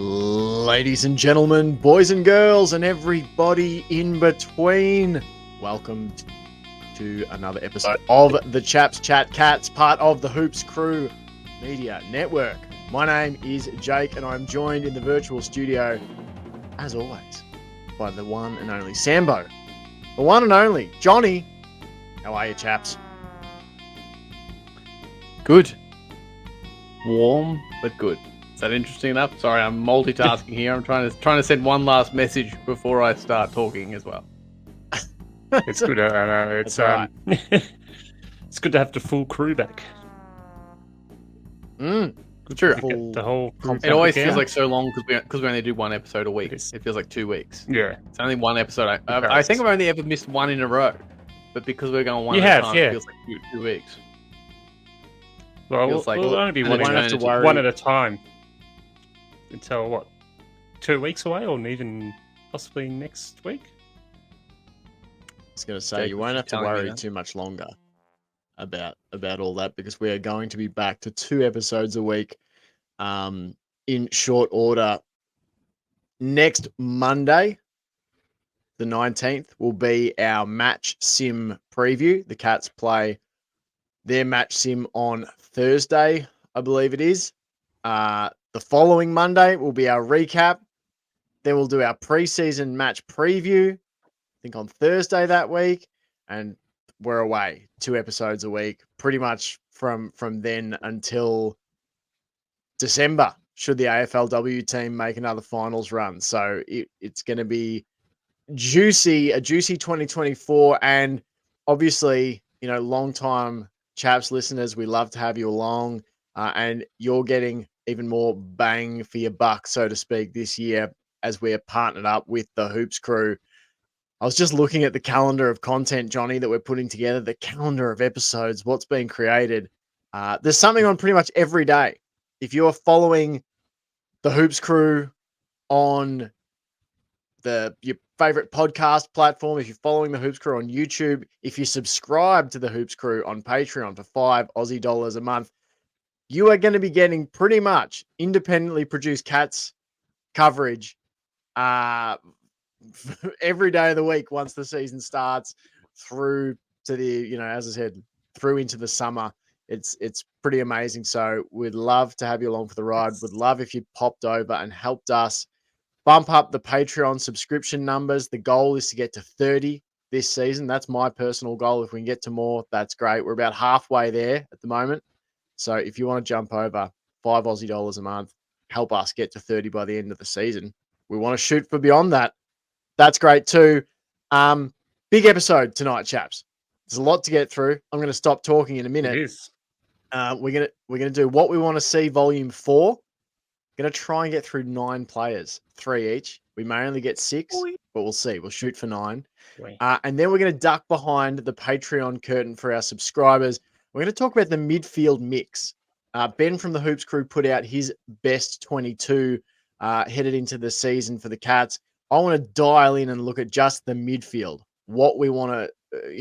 Ladies and gentlemen, boys and girls, and everybody in between, welcome to another episode of the Chaps Chat Cats, part of the Hoops Crew Media Network. My name is Jake, and I'm joined in the virtual studio, as always, by the one and only Sambo, the one and only Johnny. How are you, chaps? Good. Warm, but good. Is that interesting enough? Sorry, I'm multitasking here. I'm trying to send one last message before I start talking as well. It's good. It's right. It's good to have the full crew back. True. The whole crew It always back feels out. like so long because we only do one episode a week. It feels like 2 weeks. Yeah, It's only one episode. I think I've only ever missed one in a row, but because we're going one You at a have, time, yeah. it feels like two weeks. well, feels like we'll only be an one eternity. one at a time until what, 2 weeks away, or even possibly next week. I was going to say, Jake, you what won't you have to telling me worry now? too much longer about all that, because we are going to be back to 2 episodes a week in short order. Next Monday, the 19th, will be our match sim preview. The Cats play their match sim on Thursday, I believe it is. The following Monday will be our recap. Then we'll do our preseason match preview, I think on Thursday that week. And we're away 2 episodes a week, pretty much from then until December, should the AFLW team make another finals run. So it's going to be a juicy 2024. And obviously, long time Chaps listeners, we love to have you along, and you're getting even more bang for your buck, so to speak, this year as we're partnered up with the Hoops Crew. I was just looking at the calendar of content, Johnny, that we're putting together, the calendar of episodes, what's being created. There's something on pretty much every day. If you're following the Hoops Crew on your favorite podcast platform, if you're following the Hoops Crew on YouTube, if you subscribe to the Hoops Crew on Patreon for $5 Aussie a month, you are going to be getting pretty much independently produced Cats coverage every day of the week once the season starts through to the, as I said, through into the summer. It's pretty amazing. So we'd love to have you along for the ride. Would love if you popped over and helped us bump up the Patreon subscription numbers. The goal is to get to 30 this season. That's my personal goal. If we can get to more, that's great. We're about halfway there at the moment. So if you want to jump over $5 Aussie a month, help us get to 30 by the end of the season. We want to shoot for beyond that. That's great too. Big episode tonight, chaps. There's a lot to get through. I'm going to stop talking in a minute. It is. We're gonna do what we want to see, volume 4. Gonna try and get through 9 players, 3 each. We may only get 6, but we'll see. We'll shoot for 9. And then we're gonna duck behind the Patreon curtain for our subscribers. We're gonna talk about the midfield mix. Ben from the Hoops Crew put out his best 22 headed into the season for the Cats. I want to dial in and look at just the midfield, what we want to,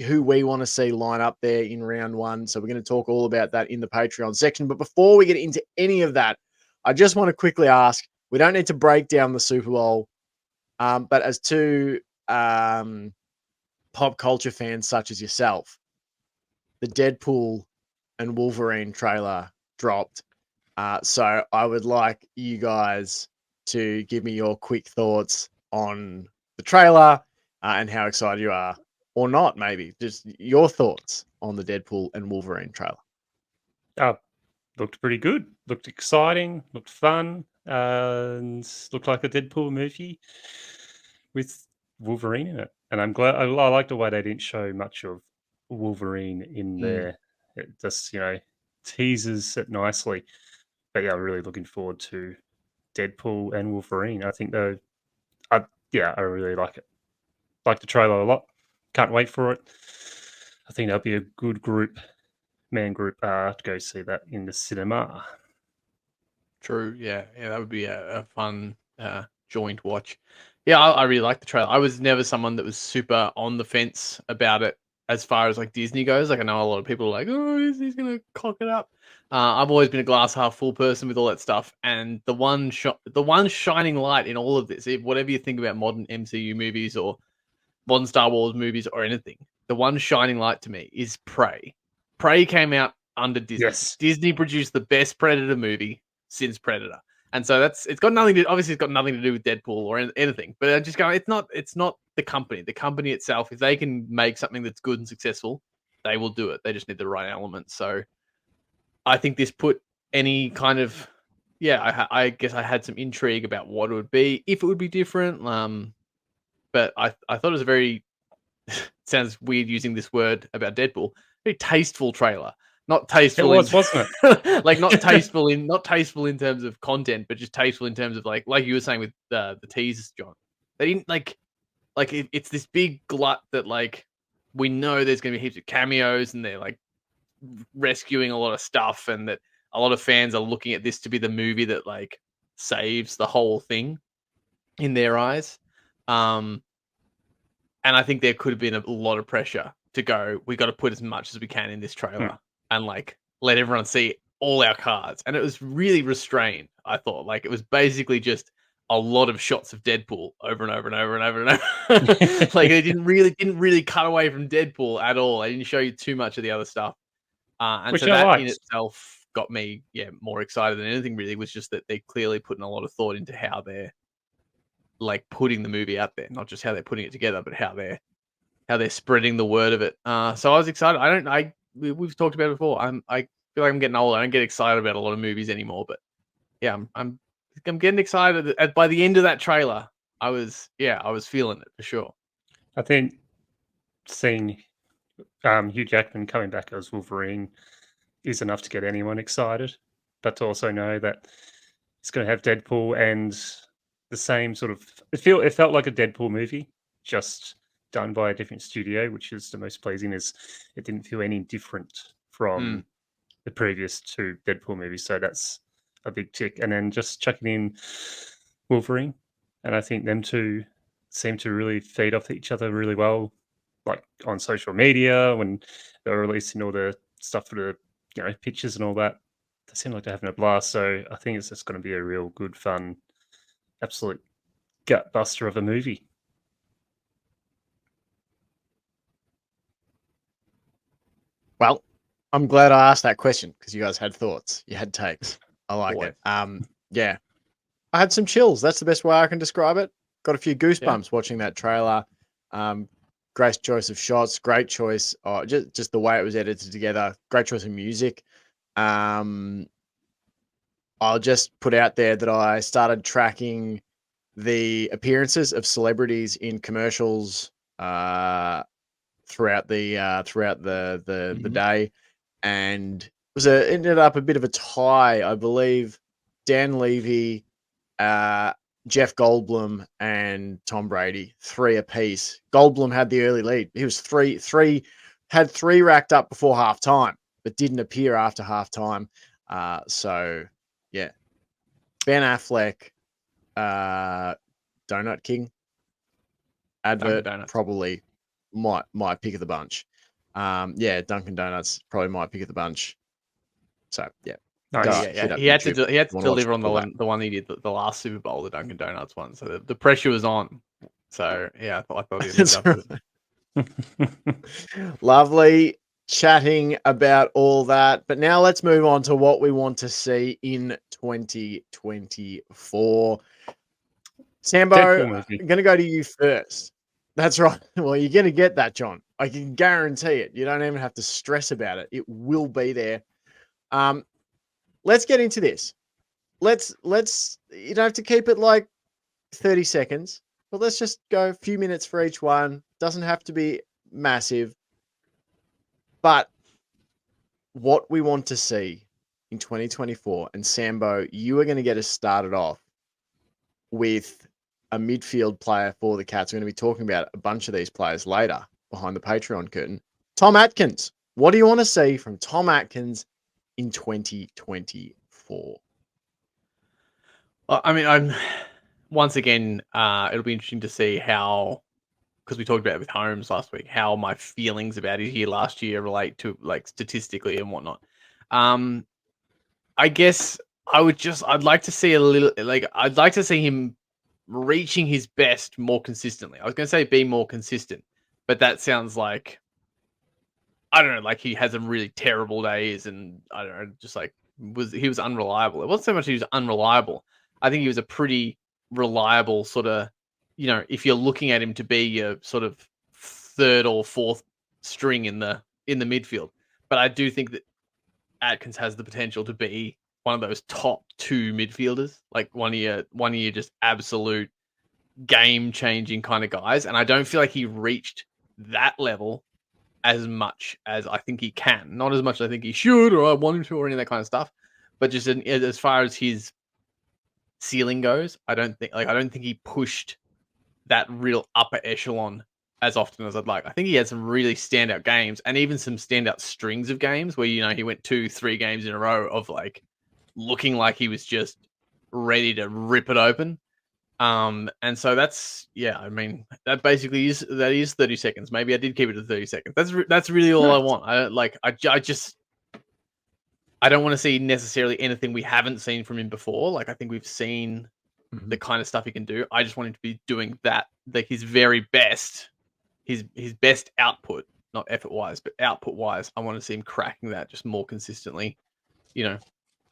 who we want to see line up there in round 1. So we're going to talk all about that in the Patreon section. But before we get into any of that, I just want to quickly ask, we don't need to break down the Super Bowl, but as two pop culture fans such as yourself, the Deadpool and Wolverine trailer dropped. So I would like you guys to give me your quick thoughts on the trailer and how excited you are, or not, maybe. Just your thoughts on the Deadpool and Wolverine trailer. Looked pretty good. Looked exciting. Looked fun. And looked like a Deadpool movie with Wolverine in it. And I'm glad. I like the way they didn't show much of Wolverine in there. It just teases it nicely. But yeah, I'm really looking forward to Deadpool and Wolverine. I think I really like it. Like the trailer a lot. Can't wait for it. I think that'll be a good man group to go see that in the cinema. True. Yeah, that would be a fun joint watch. Yeah, I really like the trailer. I was never someone that was super on the fence about it as far as like Disney goes. Like I know a lot of people are like, oh, he's going to cock it up. I've always been a glass half full person with all that stuff, and the one shining light in all of this, whatever you think about modern MCU movies or modern Star Wars movies or anything, the one shining light to me is Prey. Prey came out under Disney. Yes. Disney produced the best Predator movie since Predator. And so it's got nothing to do with Deadpool or anything. But I just go, it's not the company. The company itself, if they can make something that's good and successful, they will do it. They just need the right elements. So I think this put any kind of I guess I had some intrigue about what it would be, if it would be different. But I thought it was a very sounds weird using this word about Deadpool, very tasteful trailer. Not tasteful, Wasn't it? like not tasteful in terms of content, but just tasteful in terms of like you were saying with the teasers, John. They didn't it's this big glut that like we know there's going to be heaps of cameos and they're like rescuing a lot of stuff, and that a lot of fans are looking at this to be the movie that like saves the whole thing in their eyes. And I think there could have been a lot of pressure to go, we got to put as much as we can in this trailer and like let everyone see all our cards. And it was really restrained, I thought. Like it was basically just a lot of shots of Deadpool over and over and over and over and over. Like they didn't really cut away from Deadpool at all. They didn't show you too much of the other stuff. And Which so I that liked. in itself got me more excited than anything really, was just that they're clearly putting a lot of thought into how they're like putting the movie out there, not just how they're putting it together, but how they're spreading the word of it. So I was excited. We've talked about it before. I feel like I'm getting older. I don't get excited about a lot of movies anymore, but yeah, I'm getting excited. By the end of that trailer, I was feeling it for sure. I think seeing Hugh Jackman coming back as Wolverine is enough to get anyone excited, but to also know that it's going to have Deadpool and the same sort of it felt like a Deadpool movie, just done by a different studio, which is the most pleasing. Is it didn't feel any different from the previous two Deadpool movies, so that's a big tick. And then just chucking in Wolverine, and I think them two seem to really feed off each other really well, like on social media when they're releasing all the stuff for the pictures and all that. They seem like they're having a blast. So I think it's just going to be a real good, fun, absolute gut buster of a movie. Well, I'm glad I asked that question because you guys had thoughts. You had takes. I like it. Yeah. I had some chills. That's the best way I can describe it. Got a few goosebumps watching that trailer. Great choice of shots. Great choice. Just the way it was edited together. Great choice of music. I'll just put out there that I started tracking the appearances of celebrities in commercials throughout the day, and it ended up a bit of a tie, I believe. Dan Levy, Jeff Goldblum, and Tom Brady, 3 apiece. Goldblum had the early lead. He was had three racked up before halftime, but didn't appear after halftime. So yeah, Ben Affleck, Donut King advert, probably my pick of the bunch. Dunkin' Donuts probably my pick of the bunch. So yeah. Nice. He had to deliver on the one he did the last Super Bowl, the Dunkin' Donuts one. So the pressure was on. So yeah, I thought he lived up to it. Lovely chatting about all that. But now let's move on to what we want to see in 2024. Sambo, I'm going to go to you first. That's right. Well, you're going to get that, John. I can guarantee it. You don't even have to stress about it. It will be there. Let's get into this. Let's you don't have to keep it like 30 seconds, but let's just go a few minutes for each one. Doesn't have to be massive. But what we want to see in 2024, and Sambo, you are going to get us started off with a midfield player for the Cats. We're going to be talking about a bunch of these players later behind the Patreon curtain. Tom Atkins. What do you want to see from Tom Atkins in 2024? Well, I mean, I'm once again, it'll be interesting to see how, because we talked about it with Holmes last week, how my feelings about his year last year relate to like statistically and whatnot. I guess I'd like to see a little, like, I'd like to see him reaching his best more consistently. I was going to say be more consistent, but that sounds like, I don't know, like he had some really terrible days and I don't know, just like he was unreliable. It wasn't so much he was unreliable. I think he was a pretty reliable sort of, if you're looking at him to be your sort of third or fourth string in the midfield. But I do think that Atkins has the potential to be one of those top two midfielders, like one of your just absolute game changing kind of guys. And I don't feel like he reached that level as much as I think he can. Not as much as I think he should or I want him to or any of that kind of stuff. But just as far as his ceiling goes, I don't think he pushed that real upper echelon as often as I'd like. I think he had some really standout games and even some standout strings of games where, he went 2-3 games in a row of like looking like he was just ready to rip it open. And so that's, I mean, that basically is 30 seconds. Maybe I did keep it to 30 seconds. That's really all I want. I don't want to see necessarily anything we haven't seen from him before. Like, I think we've seen the kind of stuff he can do. I just want him to be doing that, like his very best, his best output, not effort wise, but output wise. I want to see him cracking that just more consistently,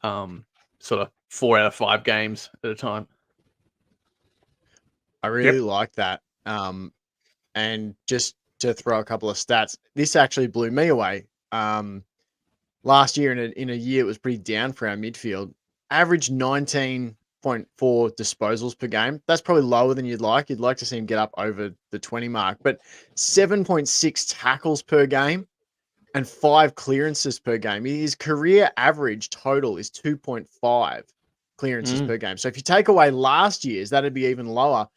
sort of 4 out of 5 games at a time. I really like that. And just to throw a couple of stats, this actually blew me away. Last year in a year it was pretty down for our midfield. Average 19.4 disposals per game. That's probably lower than you'd like. You'd like to see him get up over the 20 mark, but 7.6 tackles per game and 5 clearances per game. His career average total is 2.5 clearances per game. So if you take away last year's, that'd be even lower.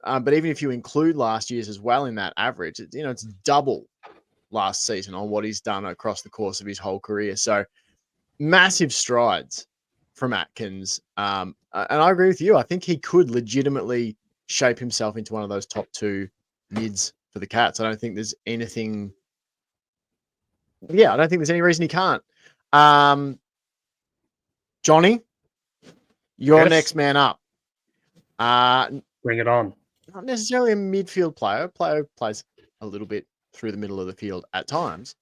But even if you include last year's as well in that average, it's double last season on what he's done across the course of his whole career. So massive strides from Atkins. And I agree with you. I think he could legitimately shape himself into one of those top 2 mids for the Cats. I don't think there's anything. Yeah, I don't think there's any reason he can't. Johnny, you're next man up. Bring it on. Not necessarily a midfield player. A player plays a little bit through the middle of the field at times.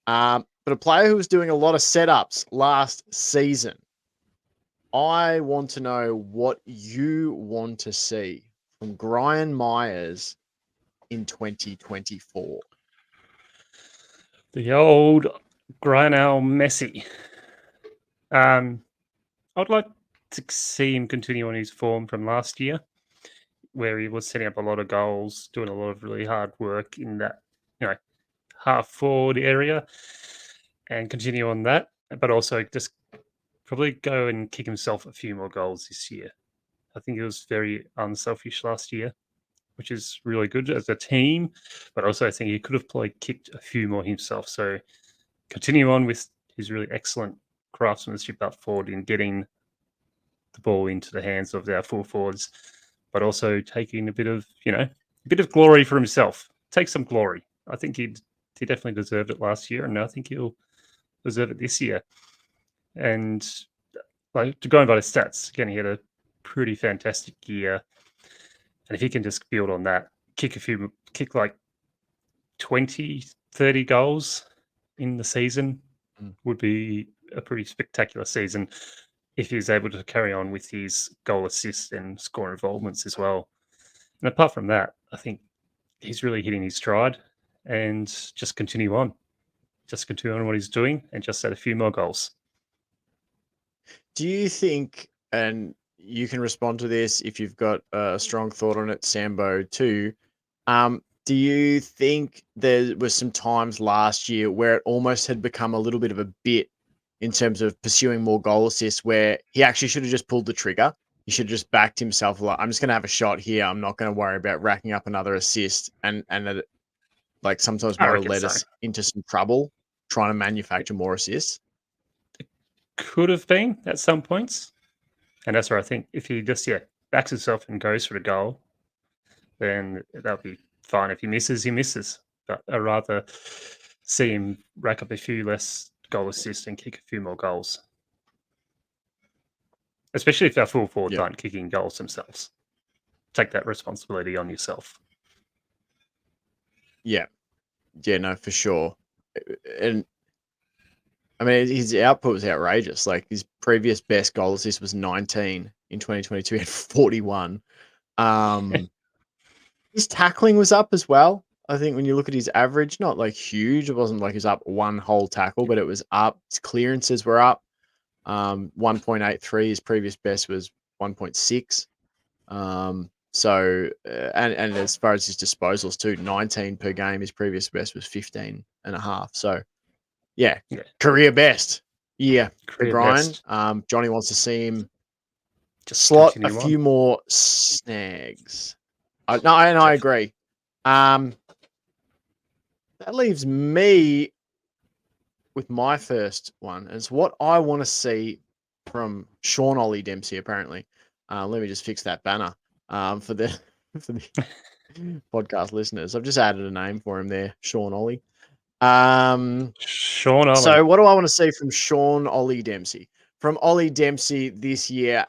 But a player who was doing a lot of setups last season. I want to know what you want to see from Gryan Miers in 2024. The old Gryan Messi. I'd like to see him continue on his form from last year, where he was setting up a lot of goals, doing a lot of really hard work in that, half forward area, and continue on that. But also just probably go and kick himself a few more goals this year. I think it was very unselfish last year, which is really good as a team. But also I think he could have probably kicked a few more himself. So continue on with his really excellent craftsmanship up forward in getting the ball into the hands of our full forwards, but also taking a bit of glory for himself. Take some glory. I think he definitely deserved it last year, and I think he'll deserve it this year. And like, to go by the stats, again, he had a pretty fantastic year. And if he can just build on that, kick like 20, 30 goals in the season would be a pretty spectacular season if he's able to carry on with his goal assists and score involvements as well. And apart from that, I think he's really hitting his stride, and just continue on what he's doing and just add a few more goals. Do you think, and you can respond to this if you've got a strong thought on it, Sambo, too, do you think there was some times last year where it almost had become a little bit of a bit in terms of pursuing more goal assists, where he actually should have just pulled the trigger? He should have just backed himself like, I'm just going to have a shot here. I'm not going to worry about racking up another assist. And that, like, sometimes might have led us into some trouble trying to manufacture more assists. Could have been at some points. And that's where I think if he just, backs himself and goes for the goal, then that'll be fine. If he misses, he misses. But I'd rather see him rack up a few less goal assists and kick a few more goals. especially if our full forwards Yeah. aren't kicking goals themselves. Take that responsibility on yourself. Yeah, no, for sure. And I mean, his output was outrageous. Like his previous best goal assist was 19 in 2022. He had 41. His tackling was up as well. I think when you look at his average, not like huge. It wasn't like he was up one whole tackle, but it was up. His clearances were up. 1.83. His previous best was 1.6. So and as far as his disposals too, 19 per game. His previous best was 15 and a half. So yeah. Career best. Yeah, for Career Gryan. best. Johnny wants to see him Just slot a continue few on. more snags. No, and I agree. That leaves me with my first one. It's what I want to see from Sean Ollie Dempsey, apparently. Let me just fix that banner for the for the podcast listeners. I've just added a name for him there, Sean Ollie. Sean Ollie. So what do I want to see from Sean Ollie Dempsey? From Ollie Dempsey this year,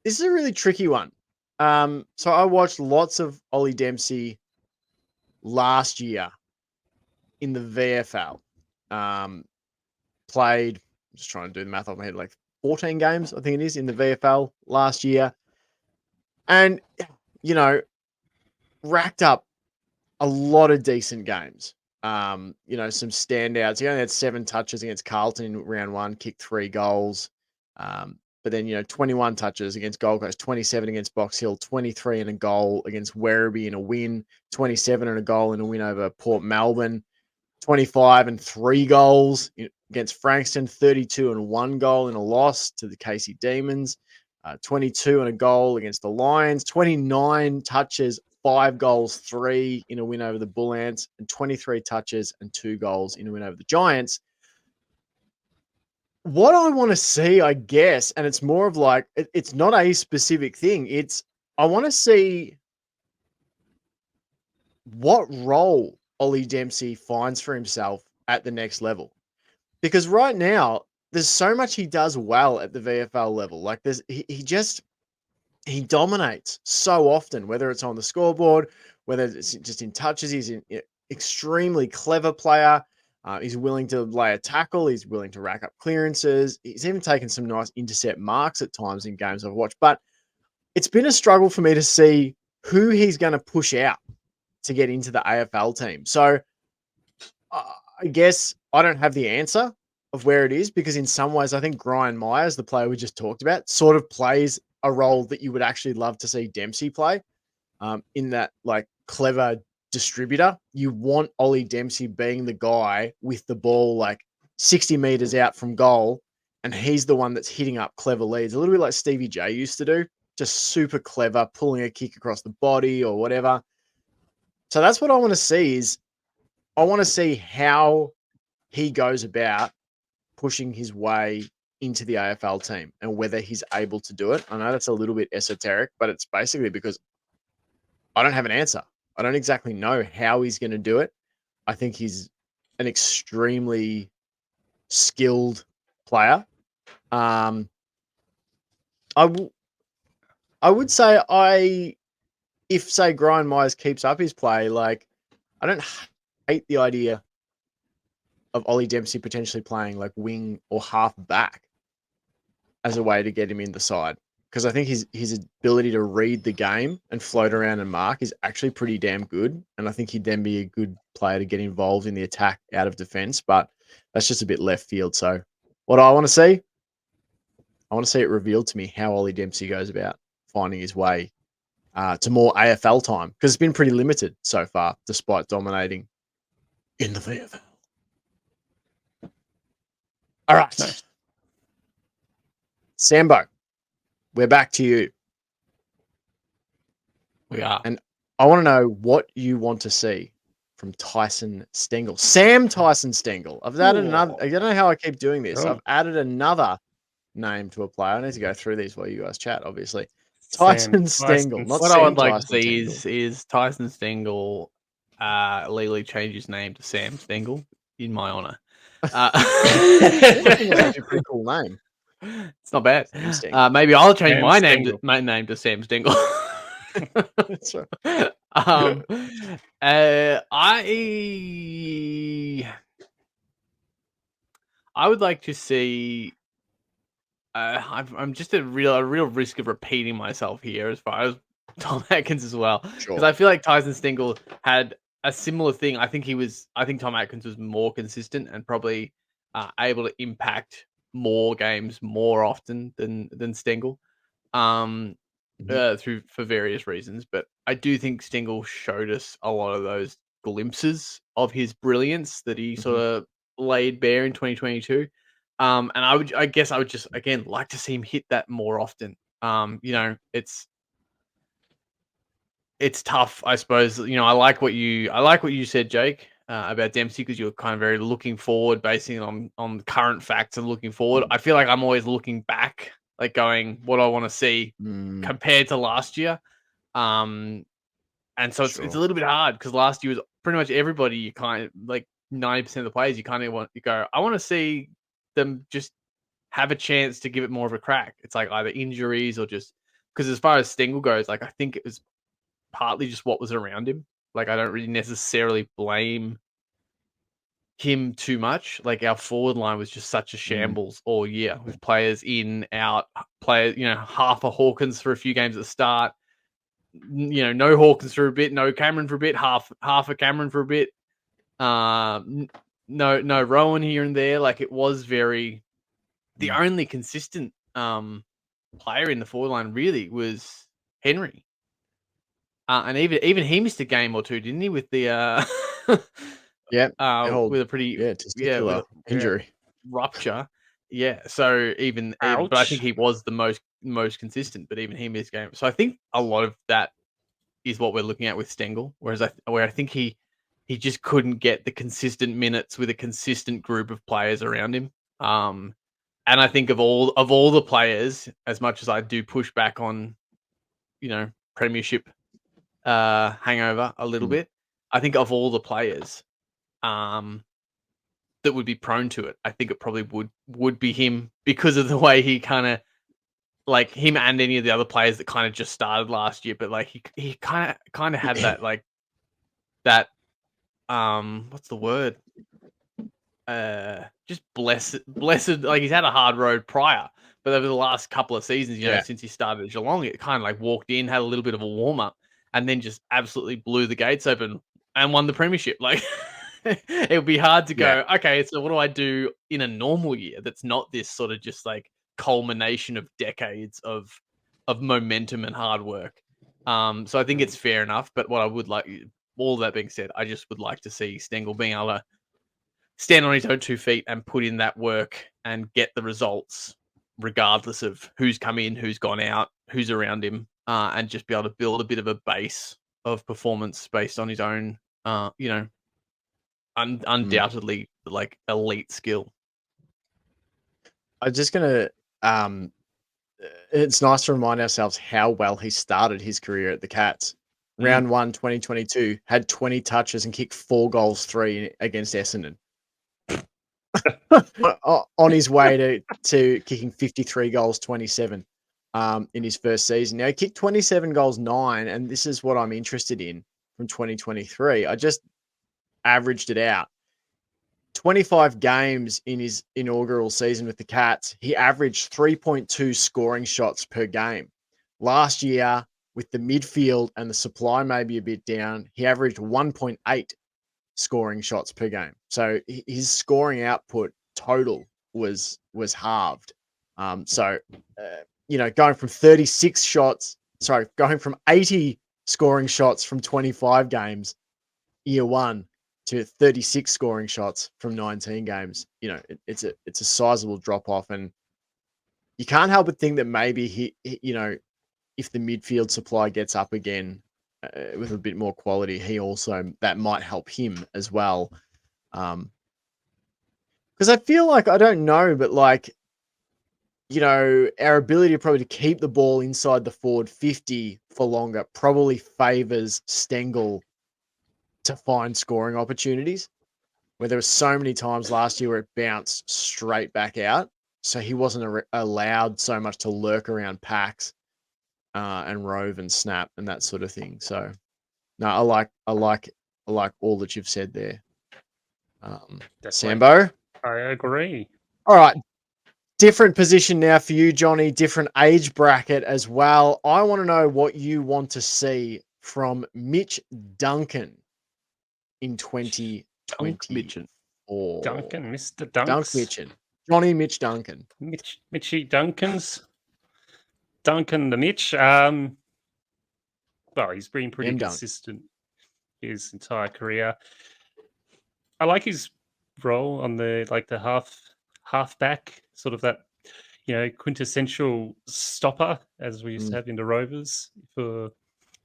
this is a really tricky one. So I watched lots of Ollie Dempsey last year in the VFL. Played, I'm just trying to do the math off my head, like 14 games, I think it is, in the VFL last year. And, you know, racked up a lot of decent games. You know, some standouts. He only had 7 touches against Carlton in round 1, kicked 3 goals. But then, you know, 21 touches against Gold Coast, 27 against Box Hill, 23 and a goal against Werribee in a win, 27 and a goal in a win over Port Melbourne, 25 and 3 goals against Frankston, 32 and 1 goal in a loss to the Casey Demons, 22 and a goal against the Lions, 29 touches, 5 goals, 3 in a win over the Bull Ants, and 23 touches and 2 goals in a win over the Giants. What I want to see, I guess, and it's more of like, it's not a specific thing. It's, I want to see what role Ollie Dempsey finds for himself at the next level. Because right now, there's so much he does well at the VFL level. Like he dominates so often, whether it's on the scoreboard, whether it's just in touches. He's an extremely clever player. He's willing to lay a tackle. He's willing to rack up clearances. He's even taken some nice intercept marks at times in games I've watched. But it's been a struggle for me to see who he's going to push out to get into the AFL team. So I guess I don't have the answer of where it is, because in some ways I think Gryan Miers, the player we just talked about, sort of plays a role that you would actually love to see Dempsey play, in that like clever distributor. You want Ollie Dempsey being the guy with the ball like 60 meters out from goal, and he's the one that's hitting up clever leads, a little bit like Stevie J used to do, just super clever, pulling a kick across the body or whatever. So that's what I want to see. Is I want to see how he goes about pushing his way into the AFL team and whether he's able to do it. I know that's a little bit esoteric, but it's basically because I don't have an answer. I don't exactly know how he's going to do it. I think he's an extremely skilled player. I would say if say Gryan Miers keeps up his play, like I don't hate the idea of Ollie Dempsey potentially playing like wing or half back as a way to get him in the side. Because I think his ability to read the game and float around and mark is actually pretty damn good. And I think he'd then be a good player to get involved in the attack out of defense. But that's just a bit left field. So what do I want to see? I want to see it revealed to me how Ollie Dempsey goes about finding his way to more AFL time. Because it's been pretty limited so far, despite dominating in the VFL. All right. Nice. Sambo, we're back to you. We are. And I want to know what you want to see from Tyson Stengle. Tyson Stengle. I've added another. I don't know how I keep doing this. Oh. I've added another name to a player. I need to go through these while you guys chat, obviously. Tyson Stengle. Not What I would like to Tyson see Stengle. is Tyson Stengle legally change his name to Sam Stengle in my honor. I think that's actually a pretty cool name. It's not bad. Sam Stengle. Maybe I'll change Sam my Stengle. name to Sam Stengle. That's right. I would like to see. I'm just a real risk of repeating myself here as far as Tom Atkins as well, because Sure. I feel like Tyson Stengle had a similar thing. I think Tom Atkins was more consistent and probably able to impact more games more often than Stengle. For various reasons, but I do think Stengle showed us a lot of those glimpses of his brilliance that he sort of laid bare in 2022. And I guess I would just again like to see him hit that more often. It's tough, I suppose. I like what you said, Jake, about Dempsey, because you're kind of very looking forward, basing it on current facts and looking forward. I feel like I'm always looking back, like going, what do I want to see compared to last year. And so it's a little bit hard because last year was pretty much everybody. You kind of like 90% of the players. You kind of want to go. I want to see them just have a chance to give it more of a crack. It's like either injuries or just because as far as Stengle goes, like I think it was partly just what was around him. Like I don't really necessarily blame him too much. Like our forward line was just such a shambles all year with players in, out, players, half a Hawkins for a few games at the start. No Hawkins for a bit, no Cameron for a bit, half a Cameron for a bit. No Rowan here and there. Like it was very the only consistent player in the forward line really was Henry. And even he missed a game or two, didn't he? With the with a pretty testicular injury rupture. Yeah, so but I think he was the most consistent, but even he missed games. So I think a lot of that is what we're looking at with Stengle, whereas I think he just couldn't get the consistent minutes with a consistent group of players around him. And I think of all the players, as much as I do push back on, premiership hangover a little bit, I think of all the players that would be prone to it, I think it probably would be him because of the way he kind of like him and any of the other players that kind of just started last year, but like he kind of had that like that what's the word? Just blessed. Like he's had a hard road prior, but over the last couple of seasons, since he started at Geelong, it kind of like walked in, had a little bit of a warm up, and then just absolutely blew the gates open and won the premiership. Like it would be hard to go, okay, so what do I do in a normal year that's not this sort of just like culmination of decades of momentum and hard work. So I think it's fair enough. But what I would like, all that being said, I just would like to see Stengle being able to stand on his own 2 feet and put in that work and get the results, regardless of who's come in, who's gone out, who's around him, and just be able to build a bit of a base of performance based on his own, undoubtedly like elite skill. I'm just gonna. It's nice to remind ourselves how well he started his career at the Cats. Round 1, 2022, had 20 touches and kicked 4 goals, 3 against Essendon. On his way to kicking 53 goals, 27 in his first season. Now, he kicked 27 goals, 9, and this is what I'm interested in from 2023. I just averaged it out. 25 games in his inaugural season with the Cats, he averaged 3.2 scoring shots per game. Last year, with the midfield and the supply maybe a bit down, he averaged 1.8 scoring shots per game. So his scoring output total was halved. Going from 80 scoring shots from 25 games year one to 36 scoring shots from 19 games, it's a sizable drop off, and you can't help but think that maybe he if the midfield supply gets up again with a bit more quality, that might help him as well. Because I feel like, I don't know, but like, our ability probably to keep the ball inside the forward 50 for longer probably favors Stengle to find scoring opportunities, where there were so many times last year where it bounced straight back out. so he wasn't allowed so much to lurk around packs and rove and snap and that sort of thing. So no, I like all that you've said there. Definitely. Sambo. I agree. All right. Different position now for you, Johnny. Different age bracket as well. I want to know what you want to see from Mitch Duncan in 2024. Duncan, Mr. Dunk Dunks. Mitchin. Johnny Mitch Duncan. Mitchy Duncans. Duncan the Mitch. Well, he's been pretty M. Dunk. consistent his entire career. I like his role on the halfback, sort of that, quintessential stopper as we used to have in the Rovers for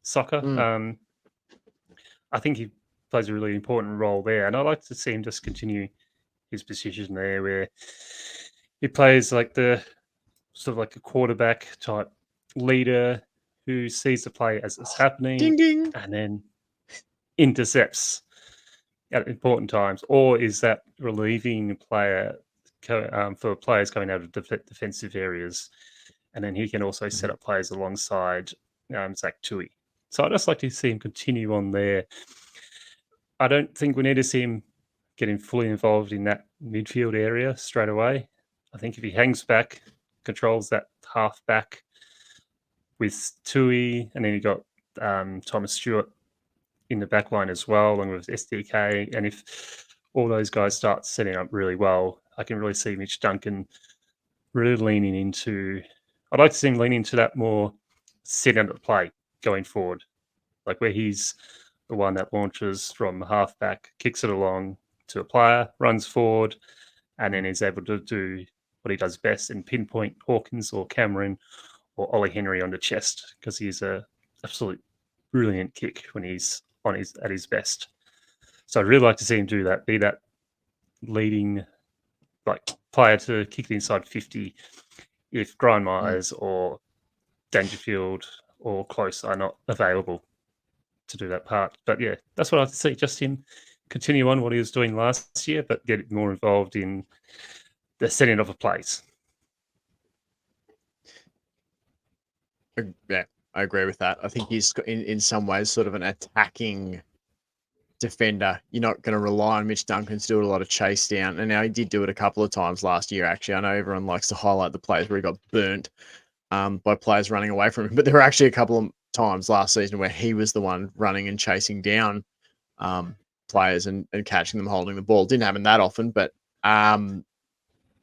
soccer. I think he plays a really important role there, and I like to see him just continue his position there, where he plays like the sort of like a quarterback type leader who sees the play as it's happening, Ding ding. and then intercepts at important times, or is that relieving player for players coming out of defensive areas, and then he can also set up players alongside Zach Tui. So I'd just like to see him continue on there. I don't think we need to see him getting fully involved in that midfield area straight away. I think if he hangs back, controls that half back with Tui, and then you got Thomas Stewart in the back line as well, along with SDK. And if all those guys start setting up really well, I can really see Mitch Duncan really leaning into. I'd like to see him lean into that more setting up the play going forward, like where he's the one that launches from halfback, kicks it along to a player, runs forward, and then is able to do what he does best and pinpoint Hawkins or Cameron or Ollie Henry on the chest, because he's a absolute brilliant kick when he's at his best. So I'd really like to see him do that, be that leading player to kick it inside 50 if Gryan Miers or Dangerfield or Close are not available to do that part. But yeah, that's what I'd see. Just him continue on what he was doing last year, but get more involved in the setting of a plays. Yeah, I agree with that. I think he's in some ways sort of an attacking defender. You're not going to rely on Mitch Duncan to do a lot of chase down. And now he did do it a couple of times last year, actually. I know everyone likes to highlight the plays where he got burnt by players running away from him, but there were actually a couple of times last season where he was the one running and chasing down players and catching them holding the ball. Didn't happen that often, but yeah,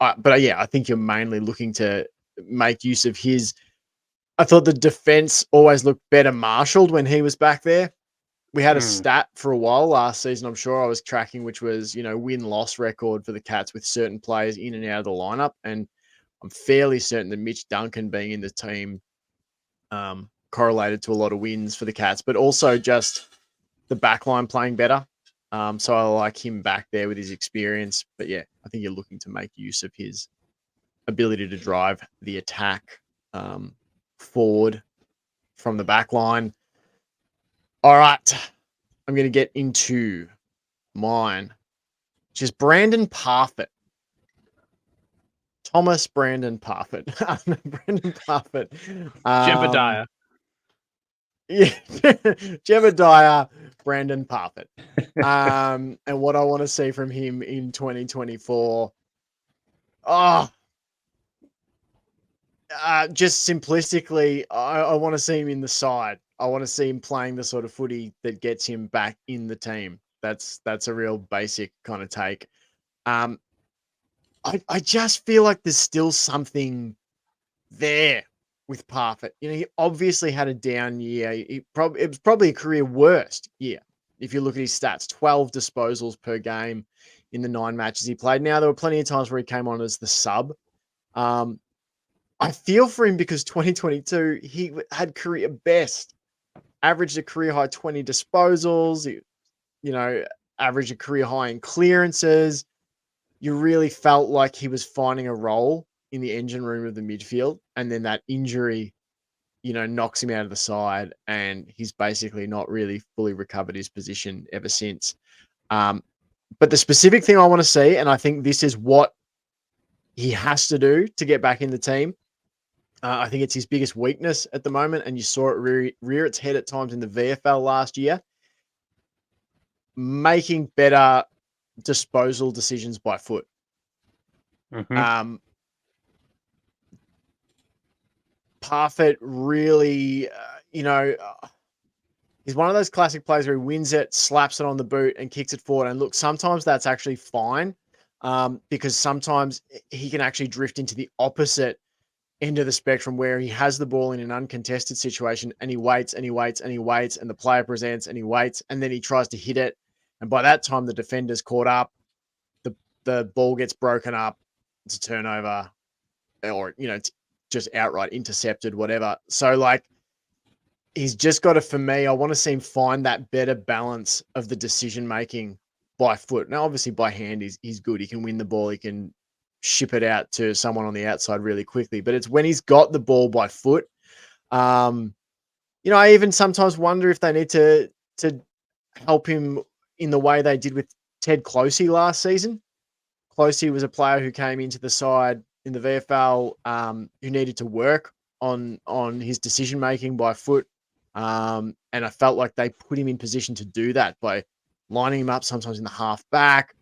I think you're mainly looking to make use of his. I thought the defense always looked better marshaled when he was back there. We had a stat for a while last season, I'm sure I was tracking, which was, win-loss record for the Cats with certain players in and out of the lineup. And I'm fairly certain that Mitch Duncan being in the team correlated to a lot of wins for the Cats, but also just the backline playing better. So I like him back there with his experience. But yeah, I think you're looking to make use of his ability to drive the attack forward from the back line. All right, I'm going to get into mine, which is Brandan Parfitt. Thomas Brandan Parfitt. Brandan Parfitt. Jebediah. Yeah, Jebediah Brandan Parfitt. And what I want to see from him in 2024. Just simplistically, I want to see him in the side. I want to see him playing the sort of footy that gets him back in the team. That's a real basic kind of take. I just feel like there's still something there with Parfitt. He obviously had a down year. It was probably a career worst year. If you look at his stats, 12 disposals per game in the 9 matches he played. Now, there were plenty of times where he came on as the sub. I feel for him because 2022, he had career best, averaged a career high 20 disposals, averaged a career high in clearances. You really felt like he was finding a role in the engine room of the midfield. And then that injury, knocks him out of the side, and he's basically not really fully recovered his position ever since. But the specific thing I want to see, and I think this is what he has to do to get back in the team. I think it's his biggest weakness at the moment, and you saw it rear its head at times in the VFL last year. Making better disposal decisions by foot. Parfitt really, he's one of those classic players where he wins it, slaps it on the boot, and kicks it forward. And look, sometimes that's actually fine, because sometimes he can actually drift into the opposite end of the spectrum where he has the ball in an uncontested situation and he waits and he waits and he waits, and the player presents and he waits, and then he tries to hit it. And by that time, the defender's caught up, the ball gets broken up, it's a turnover, or, it's just outright intercepted, whatever. So, like, he's just got to, for me, I want to see him find that better balance of the decision-making by foot. Now, obviously, by hand, he's good. He can win the ball. He can ship it out to someone on the outside really quickly. But it's when he's got the ball by foot. I even sometimes wonder if they need to help him in the way they did with Ted Closey last season. Closey was a player who came into the side in the VFL who needed to work on his decision-making by foot. And I felt like they put him in position to do that by lining him up sometimes in the half back.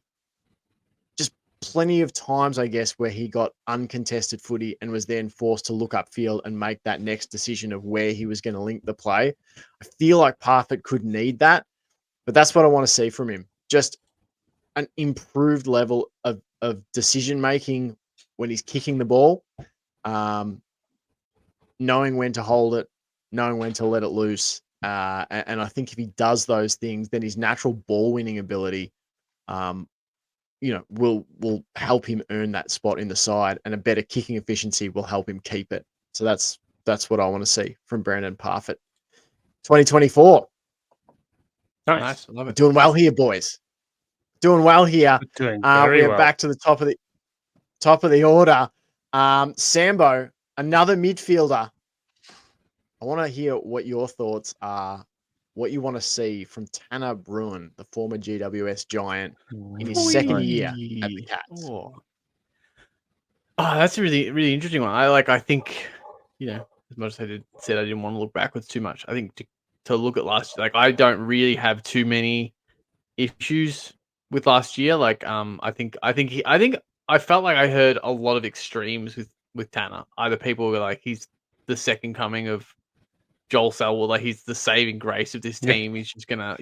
Just plenty of times, I guess, where he got uncontested footy and was then forced to look upfield and make that next decision of where he was going to link the play. I feel like Parfitt could need that, but that's what I want to see from him. Just an improved level of decision-making when he's kicking the ball, knowing when to hold it, knowing when to let it loose. And I think if he does those things, then his natural ball-winning ability, will help him earn that spot in the side, and a better kicking efficiency will help him keep it. So that's what I want to see from Brandan Parfitt. 2024. Nice. I love it. Doing well here, boys. Doing well here. Doing very We're well. back to the top of the order. Sambo, another midfielder. I want to hear what your thoughts are, what you want to see from Tanner Bruhn, the former GWS Giant, in his second year at the Cats. Oh, that's a really, really interesting one. I think, as much as I said I didn't want to look backwards too much. I think to look at last year, I don't really have too many issues with last year. I felt like I heard a lot of extremes with Tanner. Either people were like, he's the second coming of Joel Selwood, like he's the saving grace of this team. He's just gonna,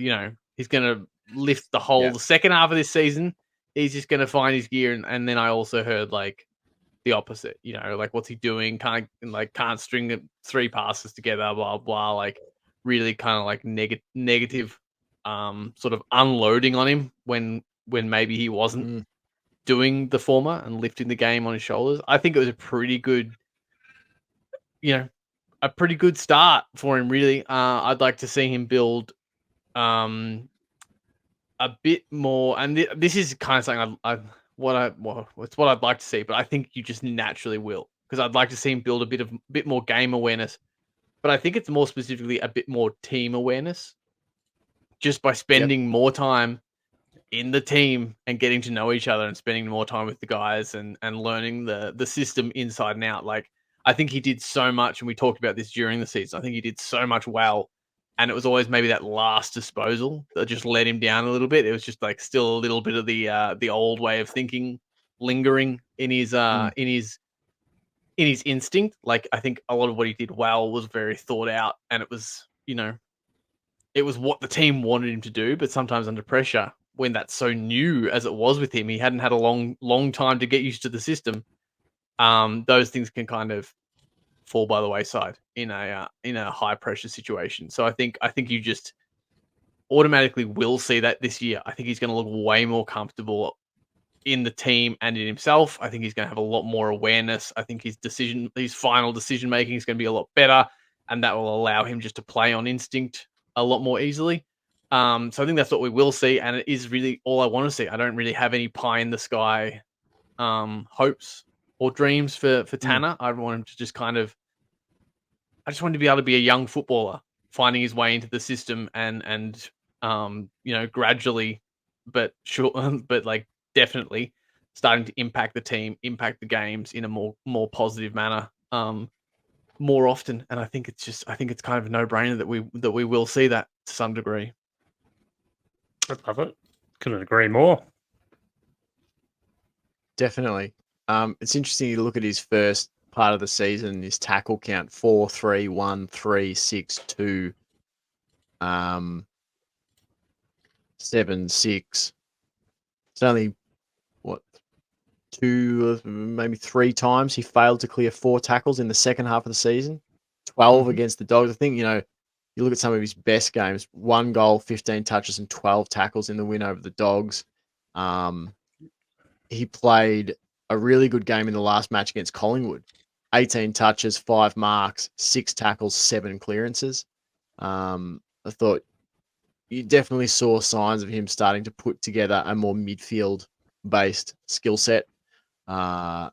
he's gonna lift the whole the second half of this season. He's just gonna find his gear, and then I also heard like the opposite. Like what's he doing? Can't string 3 passes together. Blah blah. Like really kind of like negative, sort of unloading on him when maybe he wasn't doing the former and lifting the game on his shoulders. I think it was a pretty good, a pretty good start for him, really. I'd like to see him build a bit more, and this is kind of something it's what I'd like to see, but I think you just naturally will, because I'd like to see him build a bit more game awareness, but I think it's more specifically a bit more team awareness, just by spending more time in the team and getting to know each other and spending more time with the guys and learning the system inside and out. Like, I think he did so much, and we talked about this during the season. I think he did so much well, and it was always maybe that last disposal that just let him down a little bit. It was just like still a little bit of the old way of thinking lingering in his instinct. Like, I think a lot of what he did well was very thought out, and it was it was what the team wanted him to do. But sometimes under pressure, when that's so new as it was with him, he hadn't had a long time to get used to the system. Those things can kind of fall by the wayside in a high pressure situation. So I think you just automatically will see that this year. I think he's going to look way more comfortable in the team and in himself. I think he's going to have a lot more awareness. I think his final decision making is going to be a lot better, and that will allow him just to play on instinct a lot more easily. So I think that's what we will see, and it is really all I want to see. I don't really have any pie in the sky hopes or dreams for Tanner. I want him to just I just want him to be able to be a young footballer finding his way into the system and gradually, but like definitely starting to impact the team, impact the games in a more positive manner more often. And I think it's kind of a no-brainer that we will see that to some degree. I love it. Couldn't agree more. Definitely. It's interesting to look at his first part of the season, his tackle count 4, 3, 1, 3, 6, 2, 7, 6. It's only what 2, maybe 3 times he failed to clear 4 tackles in the second half of the season. 12 against the Dogs. I think, you look at some of his best games, 1 goal, 15 touches, and 12 tackles in the win over the Dogs. He played a really good game in the last match against Collingwood. 18 touches, 5 marks, 6 tackles, 7 clearances. I thought you definitely saw signs of him starting to put together a more midfield-based skill set. And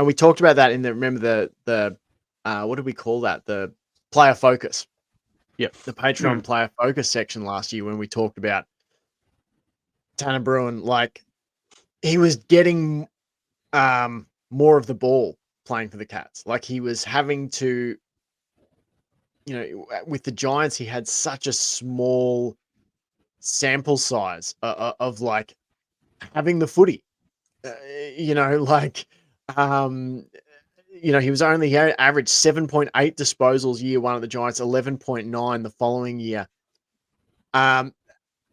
we talked about that remember the what did we call that? The player focus. Yep. The Patreon player focus section last year when we talked about Tanner Bruhn. Like, he was getting more of the ball playing for the Cats. Like, he was having to, with the Giants, he had such a small sample size of like having the footy. He averaged 7.8 disposals year one at the Giants, 11.9 the following year. And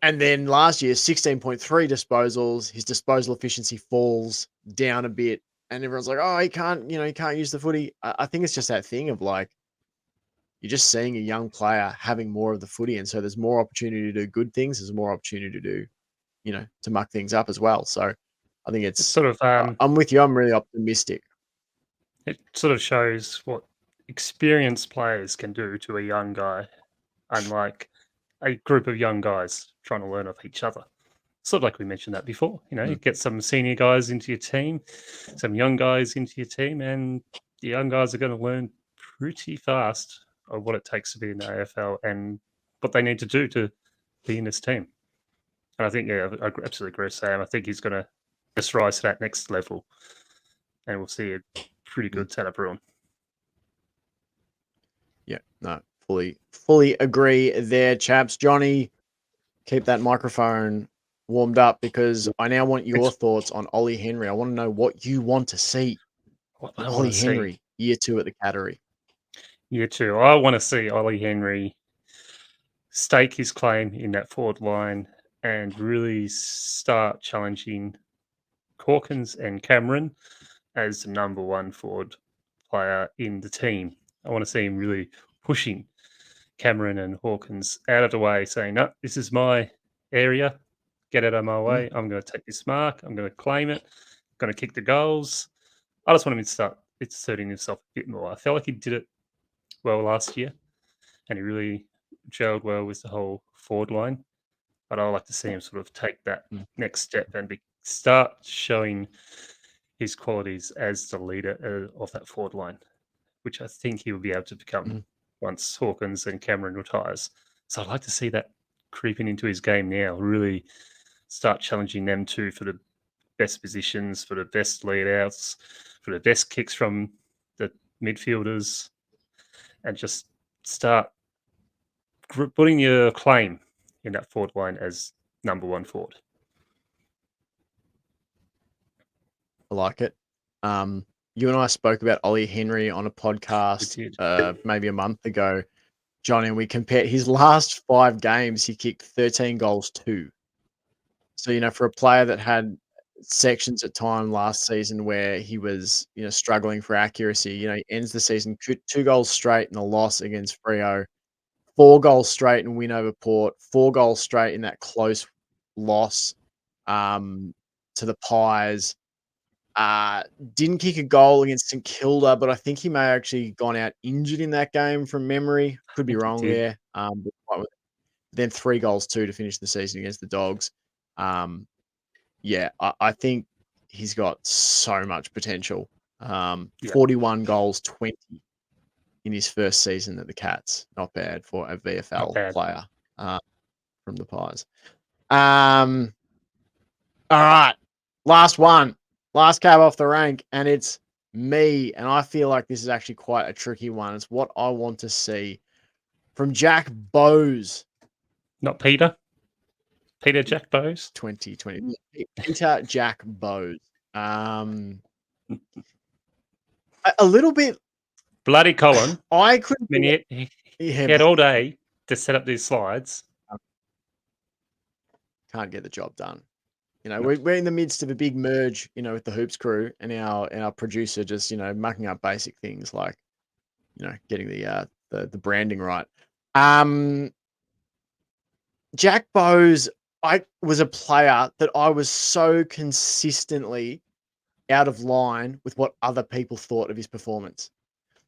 then last year, 16.3 disposals. His disposal efficiency falls down a bit, and everyone's like, "Oh, he can't use the footy." I think it's just that thing of like, you're just seeing a young player having more of the footy, and so there's more opportunity to do good things. There's more opportunity to do, to muck things up as well. So I think it's sort of. I'm with you. I'm really optimistic. It sort of shows what experienced players can do to a young guy, unlike a group of young guys trying to learn off each other. Sort of like we mentioned that before. Get some senior guys into your team, some young guys into your team, and the young guys are going to learn pretty fast of what it takes to be in the AFL and what they need to do to be in this team. And I think, I absolutely agree with Sam. I think he's going to just rise to that next level, and we'll see a pretty good Tanner Bruhn. Yeah, no, fully agree there, chaps. Johnny, keep that microphone warmed up because I now want your thoughts on Ollie Henry. I want to know what you want to see. Ollie Henry, year 2 at the Cattery. Year 2. I want to see Ollie Henry stake his claim in that forward line and really start challenging Hawkins and Cameron as the number 1 forward player in the team. I want to see him really pushing Cameron and Hawkins out of the way, saying, "No, this is my area. Get out of my way. I'm going to take this mark. I'm going to claim it. I'm going to kick the goals." I just want him to start asserting himself a bit more. I felt like he did it well last year, and he really gelled well with the whole forward line. But I'd like to see him sort of take that next step and start showing his qualities as the leader of that forward line, which I think he will be able to become once Hawkins and Cameron retires. So I'd like to see that creeping into his game now, really start challenging them too for the best positions, for the best lead outs, for the best kicks from the midfielders, and just start putting your claim in that forward line as number 1 forward. I like it. You and I spoke about Ollie Henry on a podcast maybe a month ago, Johnny, and we compared his last 5 games. He kicked 13 goals, 2. So, for a player that had sections at time last season where he was, struggling for accuracy, he ends the season 2 goals straight in a loss against Freo, 4 goals straight in win over Port, 4 goals straight in that close loss to the Pies. Didn't kick a goal against St Kilda, but I think he may have actually gone out injured in that game from memory. Could be wrong there. Then 3 goals, 2 to finish the season against the Dogs. I think he's got so much potential. 41 goals, 20 in his first season at the Cats. Not bad for a VFL player from the Pies. All right. Last one. Last cab off the rank, and it's me. And I feel like this is actually quite a tricky one. It's what I want to see from Jack Bowes. Not Peter. Peter Jack Bowes. 2020. Peter Jack Bowes. A little bit. Bloody Colin. I couldn't. I mean, he had all day to set up these slides. Can't get the job done. You know, we're in the midst of a big merge, you know, with the Hoops crew and our producer just, you know, mucking up basic things like, you know, getting the branding right. Jack Bowes, I was a player that I was so consistently out of line with what other people thought of his performance.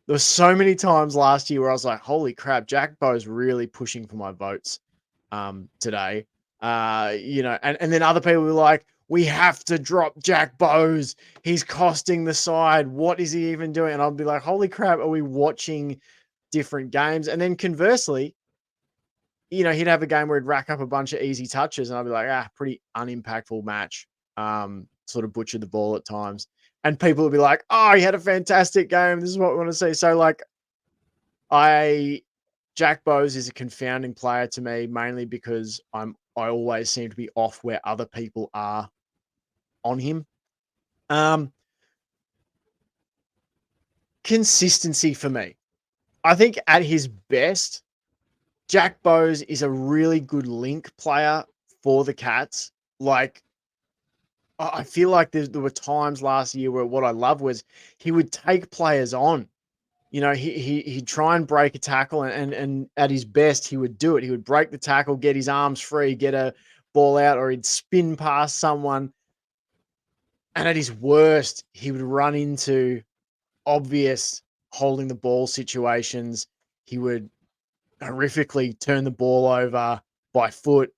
There were so many times last year where I was like, holy crap, Jack Bowes really pushing for my votes today. You know, and then other people were like, we have to drop Jack Bowes. He's costing the side. What is he even doing? And I'll be like, holy crap, are we watching different games? And then conversely, you know, he'd have a game where he'd rack up a bunch of easy touches and I'd be like, pretty unimpactful match. Sort of butchered the ball at times. And people would be like, oh, he had a fantastic game. This is what we want to see. So like Jack Bowes is a confounding player to me, mainly because I always seem to be off where other people are on him. Consistency for me. I think at his best, Jack Bowes is a really good link player for the Cats. Like, I feel like there were times last year where what I love was he would take players on. You know, he'd try and break a tackle, and at his best, he would do it. He would break the tackle, get his arms free, get a ball out, or he'd spin past someone. And at his worst, he would run into obvious holding the ball situations. He would horrifically turn the ball over by foot.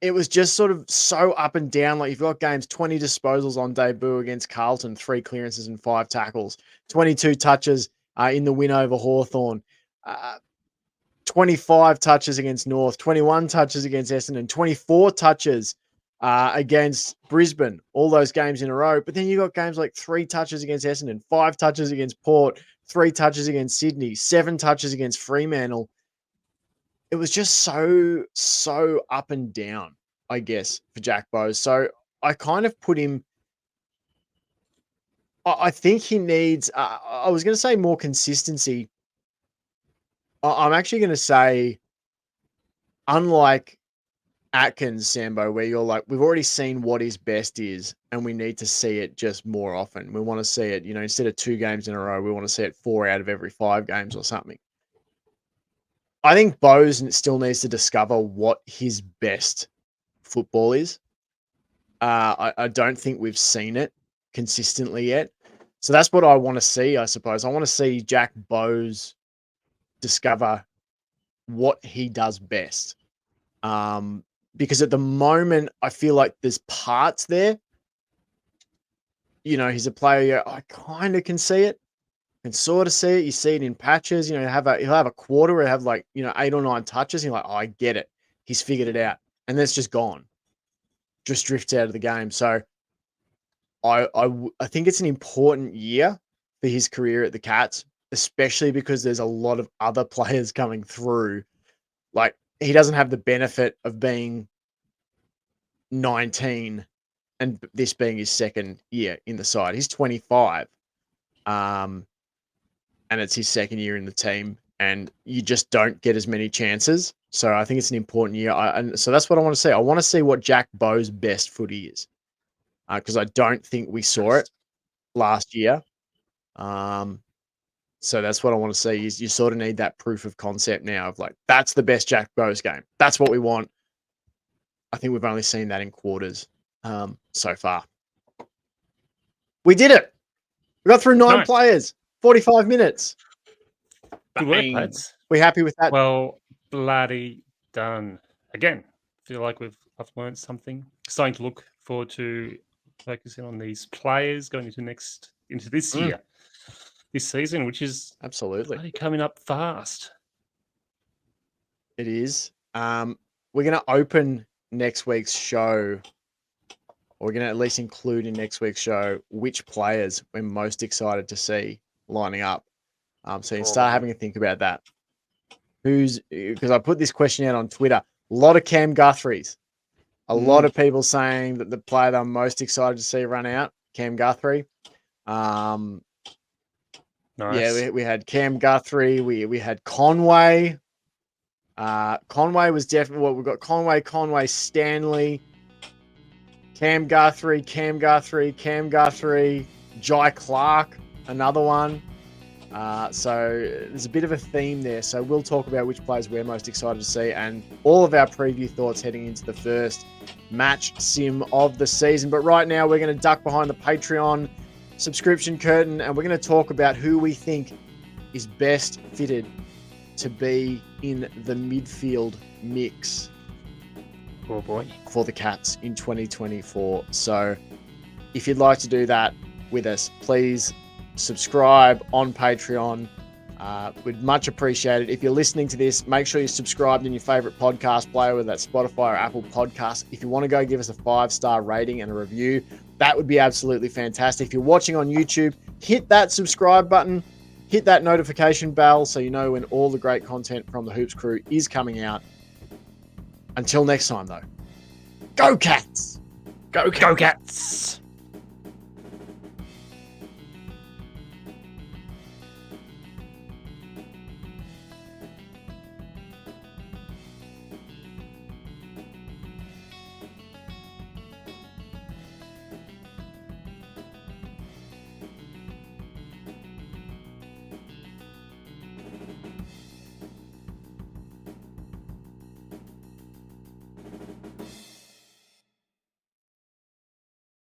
It was just sort of so up and down. Like you've got games, 20 disposals on debut against Carlton, 3 clearances and 5 tackles, 22 touches in the win over Hawthorn, 25 touches against North, 21 touches against Essendon, 24 touches against Brisbane, all those games in a row. But then you got games like 3 touches against Essendon, 5 touches against Port, 3 touches against Sydney, 7 touches against Fremantle. It was just so up and down, I guess, for Jack Bowes. So I kind of put him. I think he needs. I was going to say more consistency. I'm actually going to say, unlike Atkins, Sambo, where you're like, we've already seen what his best is, and we need to see it just more often. We want to see it, you know, instead of 2 games in a row, we want to see it 4 out of every 5 games or something. I think Bowes still needs to discover what his best football is. I don't think we've seen it consistently yet. So that's what I want to see, I suppose. I want to see Jack Bowes discover what he does best. Because at the moment, I feel like there's parts there. You know, he's a player, I kind of can see it. Can sort of see it. You see it in patches. You know, he'll have a quarter where he'll have like, you know, 8 or 9 touches. And you're like, oh, I get it. He's figured it out. And then it's just gone. Just drifts out of the game. So I think it's an important year for his career at the Cats, especially because there's a lot of other players coming through. Like, he doesn't have the benefit of being 19 and this being his second year in the side. He's 25. And it's his second year in the team, and you just don't get as many chances. So I think it's an important year. And so that's what I want to see. I want to see what Jack Bowes' best footy is, because I don't think we saw it last year. So that's what I want to see. Is you sort of need that proof of concept now of like, that's the best Jack Bowes game. That's what we want. I think we've only seen that in quarters so far. We did it. We got through 9 players. 45 minutes. Good work, lads. We happy with that? Well, bloody done. Again, feel like I've learned something. Starting to look forward to focusing on these players going into this year, this season, which is absolutely coming up fast. It is. We're going to open next week's show we're going to at least include in next week's show which players we're most excited to see lining up. So you can start having a think about that. Because I put this question out on Twitter, a lot of Cam Guthrie's. A lot of people saying that the player that I'm most excited to see run out, Cam Guthrie. Nice. Yeah, we had Cam Guthrie. We had Conway. Conway was definitely what we've got. Conway, Stanley, Cam Guthrie, Jai Clark, another one. So there's a bit of a theme there. So we'll talk about which players we're most excited to see and all of our preview thoughts heading into the first match sim of the season. But right now we're going to duck behind the Patreon subscription curtain and we're going to talk about who we think is best fitted to be in the midfield mix. Oh boy. For the Cats in 2024. So if you'd like to do that with us, please subscribe on Patreon. We'd much appreciate it. If you're listening to this, make sure you're subscribed in your favorite podcast player, whether that's Spotify or Apple Podcasts. If you want to go give us a 5-star rating and a review, that would be absolutely fantastic. If you're watching on YouTube, hit that subscribe button, hit that notification bell so you know when all the great content from the Hoops crew is coming out. Until next time, though, go Cats! Go Cats!